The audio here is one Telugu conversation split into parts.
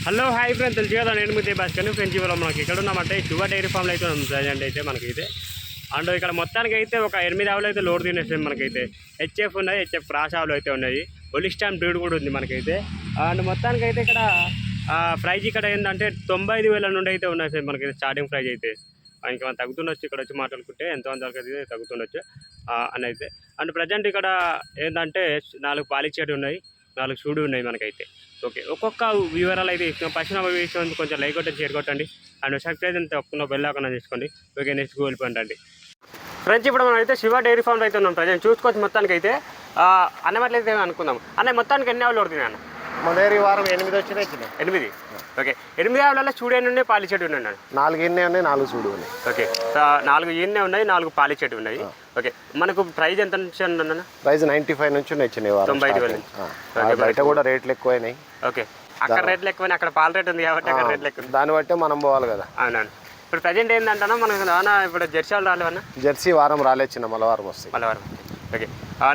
హలో హాయ్ ఫ్రెండ్స్, తెలుసు కదా నేను మీతో భాస్కర్ ఫ్రెండ్స్. ఇవాళ మనకి ఇక్కడ ఉన్నామంటే శివ డైరీ ఫామ్లో అయితే ఉంది ప్రజెంట్ అయితే మనకైతే. అండ్ ఇక్కడ మొత్తానికి అయితే ఒక 8 ఆవులు అయితే లోడ్ తినేస్తాయి మనకైతే. హెచ్ఎఫ్ ఉన్నాయి, హెచ్ఎఫ్ క్రాస్ ఆవులు అయితే ఉన్నాయి, ఒలిస్టాన్ బ్రీడ్ కూడా ఉంది మనకైతే. అండ్ మొత్తానికి అయితే ఇక్కడ ప్రైజ్ ఇక్కడ ఏంటంటే 95,000 నుండి అయితే ఉన్నాయి సార్ మనకైతే స్టార్టింగ్ ప్రైజ్ అయితే. ఇంకా మనం తగ్గుతుండొచ్చు, ఇక్కడ వచ్చి మాట్లాడుకుంటే ఎంతమంది వరకు అయితే తగ్గుతుండొచ్చు అని అయితే. అండ్ ప్రజెంట్ ఇక్కడ ఏంటంటే 4 పాలిచ్చేటి ఉన్నాయి, 4 సూడు ఉన్నాయి మనకైతే. ఓకే, ఒక్కొక్క వివరాలు అయితే ఇస్తున్నాం. ఫస్ట్ నెంబర్ ఇష్టం కొంచెం లైక్ కొట్టండి, షేర్ కొట్టండి, అండ్ సబ్స్క్రైబ్ అంతా ఒక్క బెల్ ఆకుండా తీసుకోండి. ఓకే, నెక్స్ట్ వెళ్ళిపోండి ఫ్రెండ్స్. ఇప్పుడు మనం అయితే శివ డైరీ ఫామ్లో అయితే ఉన్నాం ప్రజెంట్. చూసుకోవచ్చు మొత్తానికి అయితే అన్నట్లయితే అనుకుందాం. అన్న మొత్తానికి ఎన్ని ఆవులు పడుతున్నాయి అన్న? మన దగ్గర వారం 8 వచ్చినాయి. 8. ఓకే, 8 ఆవులలో చూడేని ఉన్నాయి, పాలిచెట్టు ఉన్నాయి. 4 ఈయనే ఉన్నాయి, 4 చూడు ఉన్నాయి. ఓకే, 4 ఈయనే ఉన్నాయి, 4 పాలిచెట్టు ఉన్నాయి. ఓకే, మనకు ప్రైస్ ఎంత నుంచి అన్న? ప్రైస్ 95 నుంచి వచ్చినాయి, 95,000 నుంచి. బయట కూడా రేట్లు ఎక్కువైనాయి. ఓకే, అక్కడ రేట్లు ఎక్కువ, అక్కడ పాల రేట్ ఉంది కాబట్టి అక్కడ రేట్లు ఎక్కువ, దాన్ని బట్టే మనం పోవాలి కదా. అవునండి. ఇప్పుడు ప్రజెంట్ ఏంటంటే మనకు నాన్న ఇప్పుడు జెర్సీలు రాలేవన్నా? జెర్సీ వారం రాలేచిన మలవారం వస్తాయి. మలవారం. ఓకే,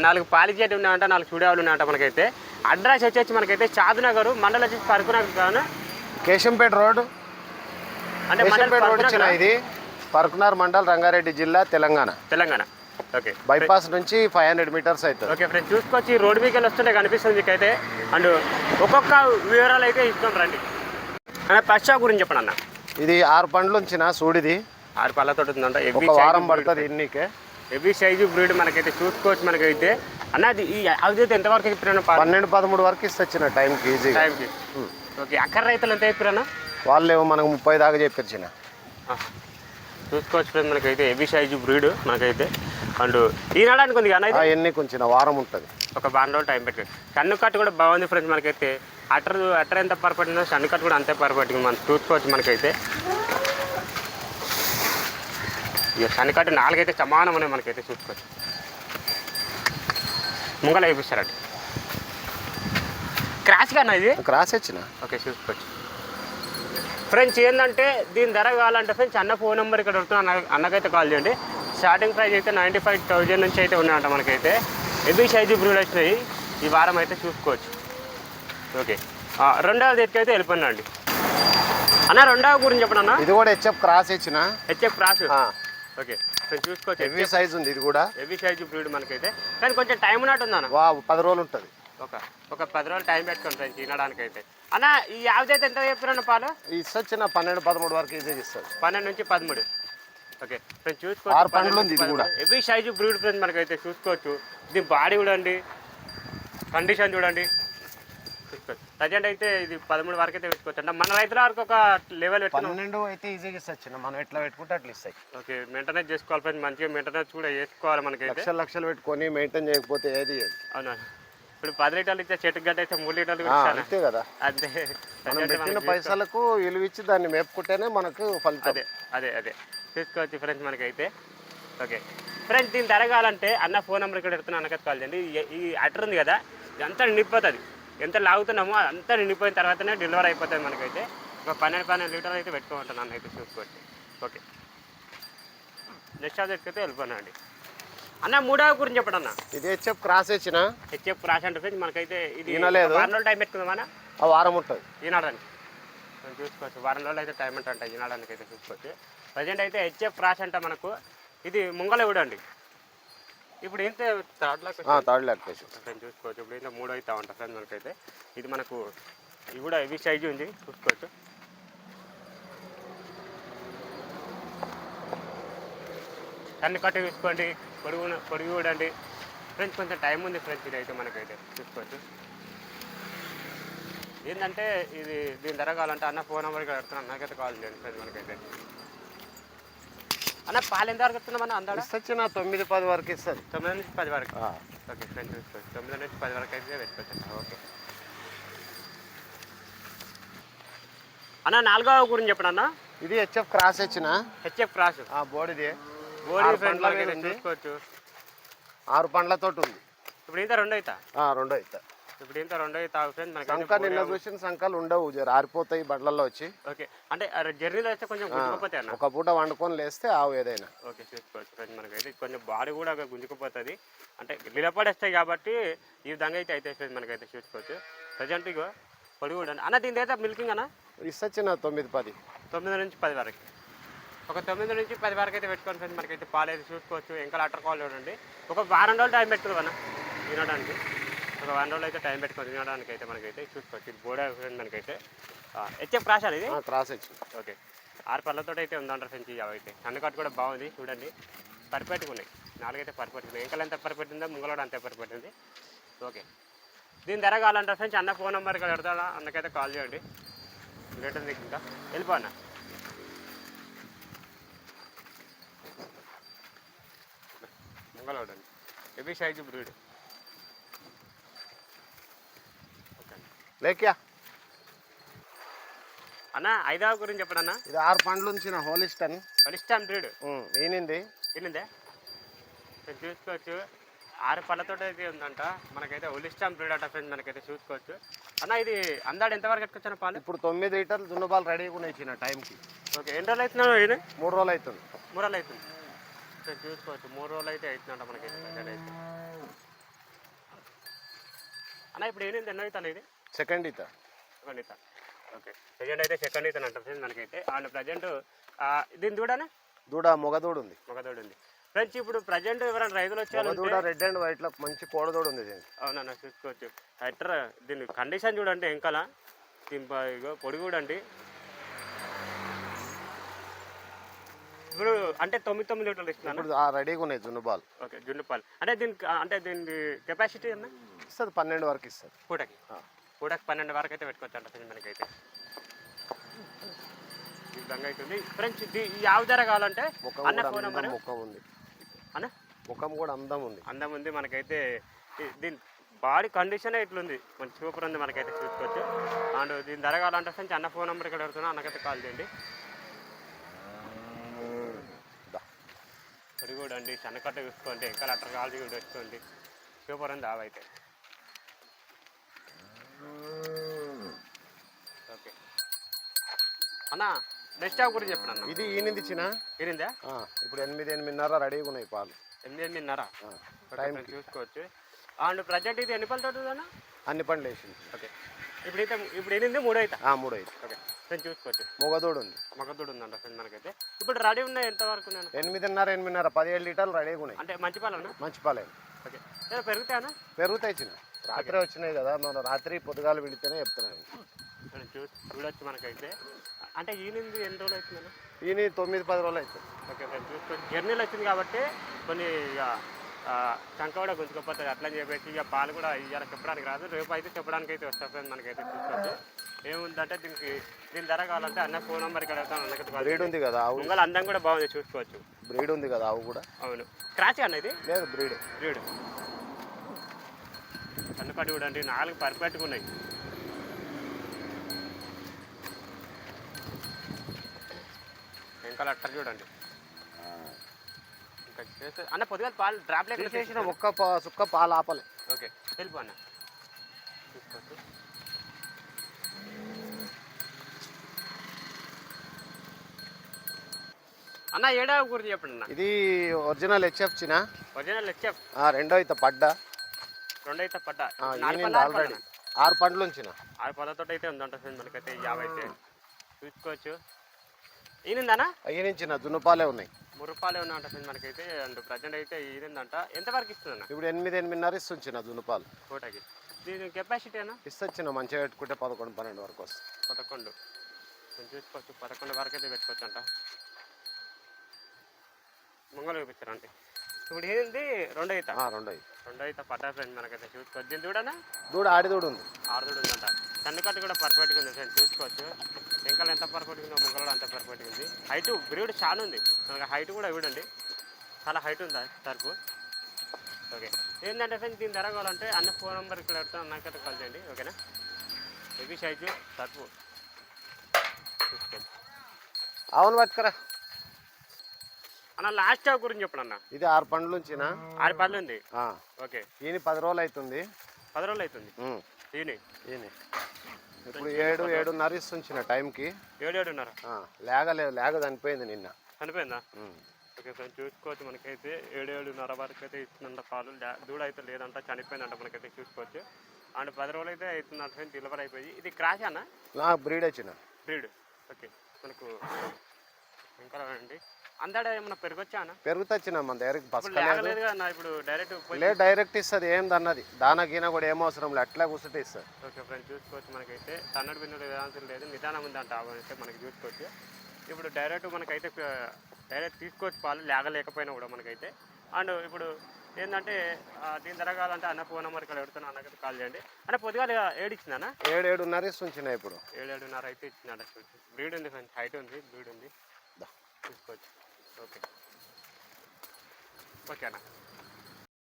4 పాలిచెట్టు ఉన్నాయంట, 4 చూడేవాళ్ళు ఉన్నాయంట మనకైతే. అడ్రస్ వచ్చేసి మనకైతే చాదునగర్, మండలం వచ్చేసి పరుకునగర్ కావున కేశంపేట రోడ్, అంటే కేశంపేట రోడ్ ఇచ్చిన ఇది పరుకునగర్ మండల్, రంగారెడ్డి జిల్లా, తెలంగాణ. ఓకే, బైపాస్ నుంచి 500 మీటర్స్ అవుతుంది. ఓకే ఫ్రెండ్స్, చూసుకొచ్చి రోడ్ మీదకి వస్తుంటే కనిపిస్తుంది మీకైతే. అండ్ ఒక్కొక్క వివరాలు అయితే ఇస్తాం రండి. అన్న ఫస్ట్ గురించి చెప్పండి అన్న. ఇది 6 పండ్లు ఉంచిన సూడిది, 6 పళ్ళతో ఉందంట. ఒక వారం పడుతుంది ఇన్నికే. హెవీ సైజు బ్రీడ్ మనకైతే చూసుకోవచ్చు మనకైతే. అన్నది ఈ అయితే ఎంతవరకు చెప్పినా? 12-13 వరకు ఇస్తొచ్చిన టైంకి, ఈజీ టైంకి. ఓకే, అక్కడ రైతులు ఎంత చెప్పిరన్నా? వాళ్ళు మనకు 30 దాకా చెప్పిన. చూసుకోవచ్చు ఫ్రెండ్స్, మనకైతే హెవీ సైజు బ్రీడ్ మనకైతే. అండ్ ఈనాడానికి ఉంది కానీ ఎన్ని కొంచెం వారం ఉంటుంది, ఒక బాగా రోజులు టైం పెట్టి. కన్ను కట్టు కూడా బాగుంది ఫ్రెండ్స్ మనకైతే. అటర్ ఎంత పర్ఫెక్ట్ ఉందో కన్ను కట్టు కూడా అంతే పర్ఫెక్ట్ మనం చూసుకోవచ్చు మనకైతే. ఇక కన్ను కట్టు 4 అయితే సమానం ఉన్నాయి మనకైతే, చూసుకోవచ్చు. ముంగల వేపిస్తారండి. క్రాష్ కన్నా ఇది క్రాస్ వచ్చిన. ఓకే, చూసుకోవచ్చు ఫ్రెండ్స్. ఏంటంటే దీని ధర కావాలంటే ఫ్రెండ్స్ అన్న ఫోన్ నెంబర్ ఇక్కడ వస్తున్నా, అన్నకైతే కాల్ చేయండి. స్టార్టింగ్ ప్రైస్ అయితే 95,000 నుంచి అయితే ఉన్నాయంట మనకైతే. హెవీ సైజు బ్రీడ్ వచ్చినాయి ఈ వారం అయితే, చూసుకోవచ్చు. ఓకే, రెండవది ఎత్తుకైతే వెళ్ళిపోయినండి అన్న. రెండవ గురించి చెప్పండి అన్న. ఇది కూడా హెచ్ఎఫ్ క్రాస్ ఇచ్చిన. HF cross. ఓకే, చూసుకోవచ్చు. హెవీ సైజ్ ఉంది ఇది కూడా, హెవీ సైజు బ్రీడ్ మనకైతే. కానీ కొంచెం టైం ఉన్నట్టు ఉందన్న. 10 రోజులు ఉంటుంది. ఒక 10 రోజులు టైం పెట్టుకోండి ఫ్రెండ్స్ తినడానికి అయితే. అన్న ఈ యావజ్ అయితే ఎంత చెప్పిన పాలు? ఇస్తొచ్చిన 12-13 వరకు ఈజీ ఇస్తుంది. 12 నుంచి 13. ఓకే ఫ్రెండ్స్, చూసుకోవచ్చు. 6 పండ్లు ఉంది ఇది కూడా. హెవీ సైజు బ్రీడ్ ఫ్రెండ్స్ మనకైతే, చూసుకోవచ్చు. దీని బాడీ చూడండి, కండిషన్ చూడండి, చూసుకోవచ్చు. ప్రజెంట్ అయితే ఇది 13 వరకు అయితే పెట్టుకోవచ్చు. అంటే మన రైతుల వరకు ఒక లెవెల్ 12 అయితే ఈజీగా ఇస్తొచ్చిన, మనం ఎట్లా పెట్టుకుంటే అట్లా ఇస్తాయి. ఓకే, మెయింటెనెన్స్ చేసుకోవాలి ఫ్రెండ్స్, మంచిగా మెయింటెనెన్స్ కూడా చేసుకోవాలి మనకైతే. లక్షలు పెట్టుకొని మెయింటైన్ చేయకపోతే ఏది. అవునా, ఇప్పుడు 10 లీటర్లు ఇచ్చే చెట్టు గడ్డ అయితే 3 లీటర్లు అంతే కదా. అంతే, మనం పెట్టిన పైసలకు విలువ ఇచ్చి దాన్ని మేపుకుంటేనే మనకు ఫలితం. అదే చూసుకోవచ్చు ఫ్రెండ్స్ మనకైతే. ఓకే ఫ్రెండ్స్, దీన్ని తరగాలంటే అన్న ఫోన్ నెంబర్ ఇక్కడ పెడుతున్నా, అన్నకైతే కాల్ చేయండి. ఈ అటర్ ఉంది కదా, అంతా నిండిపోతుంది. ఎంత లాగుతున్నామో అంతా నిండిపోయిన తర్వాతనే డెలివరీ అయిపోతుంది మనకైతే. ఒక 12 లీటర్లు అయితే పెట్టుకోమంటాను అన్న అయితే, చూసుకోవచ్చు. ఓకే, నెక్స్ట్ అయితే వెళ్ళిపోయినండి అన్న. మూడవ గురించి చెప్పండి అన్న. ఇది హెచ్ఎఫ్ క్రాస్ ఇచ్చిన. హెచ్ఎఫ్ క్రాస్ అంటే ఫ్రెండ్స్ మనకైతే ఇది ఈనలేదు, 4 రోజులు టైం పెట్టుకుందామన్నా. వారం ఉంటుంది ఈనాడానికి చూసుకోవచ్చు. 4 రోజులు అయితే టైం అంటే ఈనాడానికి అయితే చూసుకోవచ్చు. ప్రజెంట్ అయితే హెచ్ఎఫ్ క్రాస్ అంటే మనకు ఇది ముంగల ఇవ్వడండి. ఇప్పుడు ఏంటంటే థర్డ్ లాక్ చూసుకోవచ్చు. ఇప్పుడు ఏంటో 3 అవుతా ఉంటాయి ఫ్రెండ్స్ మనకైతే. ఇది మనకు ఇది కూడా హెవీ సైజు ఉంది, చూసుకోవచ్చు. కన్ను కట్టు చూసుకోండి, పొడుగు చూడండి ఫ్రెండ్స్. కొంచెం టైం ఉంది ఫ్రెండ్స్ ఇది అయితే మనకైతే, చూసుకోవచ్చు. ఏంటంటే ఇది దీని ధర కావాలంటే అన్న ఫోన్ నెంబర్ ఇక్కడ పెడుతున్నాను, అన్నకైతే కాల్ చేయండి ఫ్రెండ్స్ మనకైతే. అన్న పాలు ఎంత వరకు వస్తున్నామన్నా? అందాడ ఇస్తొచ్చిన 9-10 వరకు ఇస్తుంది. 9 నుంచి 10 వరకు. ఓకే ఫ్రెండ్స్, చూసుకోవచ్చు. 9 నుంచి 10 వరకు అయితే పెట్టుకోవచ్చు. ఓకే అన్న, 4వ గురించి చెప్పండి అన్న. ఇది హెచ్ఎఫ్ క్రాస్ ఇచ్చిన. హెచ్ఎఫ్ క్రాస్ బోడీ ఫ్రెండ్ చూసుకోవచ్చు. 6 పండ్లతో ఉంది. ఇప్పుడు ఇంత 2 అవుతా. 2 అవుతా. ఇప్పుడు ఇంత 2 అవుతా ఫ్రెండ్స్ మనకి. సంఖ నిన్న చూసిన సంఖలు ఉండవు, ఆరిపోతాయి బండ్లలో వచ్చి. ఓకే, అంటే జర్నీలో అయితే కొంచెం గుంజుకుపోతాయి అన్న. ఒక పూట వండుకొని లేస్తే ఆవు ఏదైనా. ఓకే, చూసుకోవచ్చు ఫ్రెండ్స్ మనకైతే. కొంచెం బాడీ కూడా గుంజుకుపోతుంది, అంటే నిలబడేస్తాయి కాబట్టి ఈ విధంగా అయితే ఫ్రెండ్స్ మనకైతే, చూసుకోవచ్చు. ప్రజెంట్ పొడి కూడా అన్న. దీని అయితే మిల్కింగ్ అన్న ఇస్తొచ్చిన 9-10. 9 నుంచి 10 వరకు. ఒక 9 నుంచి 10 వరకు అయితే పెట్టుకోండి ఫ్రెండ్స్. మనకైతే పాలు అయితే చూసుకోవచ్చు. ఇంకా అటర్ కాల్ చూడండి. ఒక వారం రోజులు టైం పెట్టుకోవన్నా తినడానికి. ఒక వారం రోజులు అయితే టైం పెట్టుకొని తినడానికి అయితే మనకైతే చూసుకోవచ్చు. ఇది బోడా ఫ్రెండ్ మనకైతే హెచ్ఎఫ్ క్రాష్ ఇది క్రాస్ వచ్చింది. ఓకే 6 పళ్ళతో అయితే ఉందంటారు ఫ్రెండ్స్. ఇవి అయితే కన్నుకట్టు కూడా బాగుంది చూడండి. పర్ఫెక్ట్గా ఉన్నాయి. 4 అయితే పర్ఫెక్ట్ ఉన్నాయి. ఇంకా ఎంత పర్ఫెక్ట్ ఉందో ముంగల కూడా అంతే పర్ఫెక్ట్ ఉంది. ఓకే దీని ధర కావాలంటారు ఫ్రెండ్స్. అన్న ఫోన్ నెంబర్ ఇక్కడ పెడతాడా అన్నకైతే కాల్ చేయండి. రేట్ ఉంది ఇంకా వెళ్ళిపో అన్న. ముంగలవడండి హెవీ సైజు బ్రీడ్. ఓకే లేక్యా అన్న 5వ గురించి చెప్పడన్నా. ఇది 6 పండ్లు ఉంచిన హోలిస్టన్ బలిష్టాన్ బ్రీడ్ ఈనింది. తినిందే చూసుకోవచ్చు. 6 పళ్ళతో అయితే ఉందంట. మనకైతే హోలిస్టాన్ బ్రీడ్ అంట ఫ్రెండ్స్. మనకైతే చూసుకోవచ్చు. అన్న ఇది అందాడు ఎంతవరకు ఎట్టుకొచ్చాను పాలు? ఇప్పుడు 9 లీటర్లు జున్ను పాలు రెడీగా ఉన్నాయి ఇచ్చిన టైంకి. ఓకే ఎన్ని రోజులు అవుతున్నావు? 3 రోజులు అవుతుంది. 3 రోజులు అవుతుంది. చూసుకోవచ్చు 3 రోజులు అయితే అవుతుందంట మనకైతే ప్రజెంట్ అయితే. అన్న ఇప్పుడు ఏంటి ఎన్నో అవుతాను ఇది? సెకండ్ ఈత. సెకండ్ ఈత. ఓకే ప్రజెంట్ అయితే సెకండ్ ఈత అంటారు ఫ్రెండ్స్ మనకైతే. అండ్ ప్రజెంట్ దీని దూడనా? దూడ మొగదూడు ఉంది. మొగదూడు ఉంది ఫ్రెండ్స్. ఇప్పుడు ప్రజెంట్ ఎవరైనా రైతులు వచ్చారు దూడ రెడ్ అండ్ వైట్ లో మంచి కోడదూడు ఉంది దీనికి. అవునన్నా చూసుకోవచ్చు. హెటర్ దీని కండిషన్ చూడండి. ఎంకల ఇగో పొడి చూడండి. ఇప్పుడు అంటే 9 లీటర్లు ఇస్తున్నాను. ఇప్పుడు రెడీగా ఉన్నాయి జున్ను పాలు. ఓకే జున్ను పాలు అంటే దీనికి అంటే దీని కెపాసిటీ అన్న ఇస్తుంది 12 వరకు ఇస్తుంది. పూటకి 12 వరకు అయితే పెట్టుకోవచ్చు అంట మనకైతే. ఈ విధంగా అవుతుంది ఫ్రెండ్స్. ఇది ಯಾವ ధర కావాలంటే అన్న ఫోన్ నెంబర్. ముఖం ఉంది అన్న ముఖం కూడా అందం ఉంది. అందం ఉంది మనకైతే. దీని బాడీ కండిషన్ ఇట్లుంది మంచి సూపర్ ఉంది మనకైతే చూసుకోవచ్చు. అండ్ దీని ధర కావాలంటే ఫ్రెండ్స్ అన్న ఫోన్ నెంబర్ ఇక్కడ పెడుతున్నా. అన్నకైతే కాల్ చేయండి. పొడి కూడా అండి సన్నకట్ట చూసుకోండి. ఇంకా అట్టర్ కాల్ కూడా వేసుకోండి. సూపర్ ఉంది ఆవైతే. ఓకే అన్న నెక్స్ట్ స్టాక్ గురించి చెప్పండి అన్న. ఇది ఈనింది ఇచ్చిన ఈనిందా? ఇప్పుడు 8-8:30 రెడీగా ఉన్నాయి పాలు. 8-8:30 చూసుకోవచ్చు. అండ్ ప్రజెంట్ ఇది ఎన్ని పళ్ళతో ఉందన్న? అన్ని పండ్లు వేసింది. ఓకే ఇప్పుడు ఎనిమిది 3 అవుతా. 3 అయితే. ఓకే ఫ్రెండ్ చూసుకోవచ్చు. మొగదూడు ఉంది. మొగదూడు ఉందంట ఫ్రెండ్ మనకైతే. ఇప్పుడు రెడీ ఉన్నాయి ఎంతవరకు? 8:30 17 లీటర్లు రెడీగా ఉన్నాయి. అంటే మంచి పాలన్నా? మంచి పాలే. ఓకే పెరుగుతాయన్నా? పెరుగుతాయి చిన్న. రాత్రి వచ్చినాయి కదా మనం రాత్రి పొద్దుగాలు విడితేనే చెప్తున్నాను. చూడొచ్చు మనకైతే. అంటే ఈనింది ఎన్ని రోజులు అవుతుందన్న? ఈయన 9-10 రోజులు అవుతుంది. ఓకే ఫ్రెండ్ చూసుకోవచ్చు. జర్నీలు వచ్చింది కాబట్టి కొన్ని ఇక చంక కూడా గుంజుకపోతుంది. అట్లా అని చెప్పేసి ఇక పాలు కూడా ఇవాళ చెప్పడానికి రాదు. రేపు అయితే చెప్పడానికి అయితే వస్తా ఫ్రెండ్ మనకైతే చూసుకోవచ్చు. ఏముందంటే దీని ధర కావాలంటే అన్న ఫోన్ నెంబర్ ఇక్కడ బ్రీడ్ ఉంది కదా ఆవు. ఉంగల అందం కూడా బాగుంది చూసుకోవచ్చు. బ్రీడ్ ఉంది కదా ఆవు కూడా. అవును క్రాచ్ అన్న ఇది? లేదు బ్రీడ్. కన్నుకట్టు చూడండి 4 పర్ఫెక్ట్గా ఉన్నాయి. ఇంకా అట్టర్ చూడండి. ఇంకా చేస్తే అన్న పొద్దుగా పాలు డ్రాప్ లేక చేసిన ఒక్క సుక్క పాలు ఆపలే. ఓకే వెళ్ళిపో అన్న చూసుకోవచ్చు. అన్న 7వ గురించి చెప్పండి అన్న. ఇది ఒరిజినల్ హెచ్ఎఫ్ చిన్న. Original HF. రెండో అయితే పడ్డా. ఆల్రెడీ 6 పండ్లు ఉంచిన. 6 పళ్ళతో అయితే ఉందంట మనకైతే 50 అయితే చూసుకోవచ్చు. ఈనిందనా? ఈనించిన జున్నుపాలే ఉన్నాయి. 3 రూపాయలే ఉన్నాయంట ఫ్రెండ్ మనకైతే. అండ్ ప్రజెంట్ అయితే ఈనిందంట. ఎంతవరకు ఇస్తుందన్న? ఇప్పుడు 8-8:30 ఇస్తుంచిన జున్నుపాలు పూటకి. దీని కెపాసిటీ అన్న? ఇస్తొచ్చిన మంచిగా పెట్టుకుంటే 11-12 వరకు వస్తుంది. 11 చూసుకోవచ్చు. 11 వరకు అయితే పెట్టుకోవచ్చు అంట. ముంగలు చూపించారంటే ఇప్పుడు ఏంది 2 అవుతా. 2 అవుతా పడ్డా ఫ్రెండ్ మనకైతే చూసుకోవచ్చు. దీని దూడనా? దూడ ఆడిదూడు ఉంది. ఆరుదూడు ఉందంట. కన్నుకట్టు కూడా పర్ఫెక్ట్గా ఉంది ఫ్రెండ్ చూసుకోవచ్చు. ఇంకా ఎంత పర్ఫెక్ట్గా ఉందో ముంగలు కూడా అంత పర్ఫెక్ట్గా ఉంది. హైట్ బ్రీడ్ చాలా ఉంది మనకి. హైట్ కూడా చూడండి చాలా హైట్ ఉందా తరపు. ఓకే ఏంటంటే ఫ్రెండ్స్ దీని ధర కావాలంటే అన్న ఫోన్ నెంబర్ ఇక్కడ పెడతాను. నాకైతే కాల్ చేయండి. ఓకేనా? హెవీ సైజు తరపు చూసుకోండి. అవును పట్టుకరా అన్న. లాస్ట్ స్టాక్ గురించి చెప్పండి అన్న. ఇది 6 పండ్లు ఉంచిన. 6 పళ్ళు ఉంది. ఓకే ఈయన 10 రోజులు అవుతుంది. 10 రోజులు అవుతుంది ఈయన. ఇప్పుడు 7-7:30 ఇస్తుంచిన టైంకి. 7-7:30 లేగ చనిపోయింది నిన్న. చనిపోయిందా? ఓకే ఫ్రెండ్స్ చూసుకోవచ్చు. మనకైతే 7-7:30 వరకు అయితే ఇస్తుందంట పాలు. దూడ అయితే లేదంట చనిపోయిందంట మనకైతే చూసుకోవచ్చు. అండ్ 10 రోజులు అయితే అవుతుందంట ఫ్రెండ్స్ డెలివరీ అయిపోయి. ఇది క్రాష్ అన్న? బ్రీడ్ వచ్చిన బ్రీడ్ ఓకే మనకు ఇంకా అండి అందాడ ఏమన్నా పెరగొచ్చా అన్న పెరుగుతొచ్చిన మన దగ్గరికి ఇప్పుడు బస్కలేదు లేగలేదు అన్న ఇప్పుడు డైరెక్ట్ లేదు డైరెక్ట్ ఇస్తుంది ఏంది అన్నది దానా గీన కూడా ఏం అవసరం లేదు అట్లా కూర్చుంటే ఇస్తుంది. ఓకే ఫ్రెండ్స్ చూసుకోవచ్చు మనకైతే తన్నడు బిన్నుడు వేయాల్సిన లేదు నిదానం ఉందంట అయితే మనకి చూసుకోవచ్చు. ఇప్పుడు డైరెక్ట్ మనకైతే డైరెక్ట్ తీసుకోవచ్చు పాలు లేకపోయినా కూడా మనకైతే. అండ్ ఇప్పుడు ఏంటంటే దీని జరగాలంటే అన్న ఫోన్ నెంబర్ ఇక్కడ పెడుతున్నా అన్నకైతే కాల్ చేయండి. అన్న పొద్దుగాల 7 ఇచ్చిందన్న 7-7:30 ఇస్తుంచిన ఇప్పుడు 7-7:30 అయితే ఇచ్చినాడు. బ్రీడ్ ఉంది ఫ్రెండ్స్ హైట్ ఉంది బ్రీడ్ ఉంది చూసుకోవచ్చు. ఓకే ఓకే అన్న.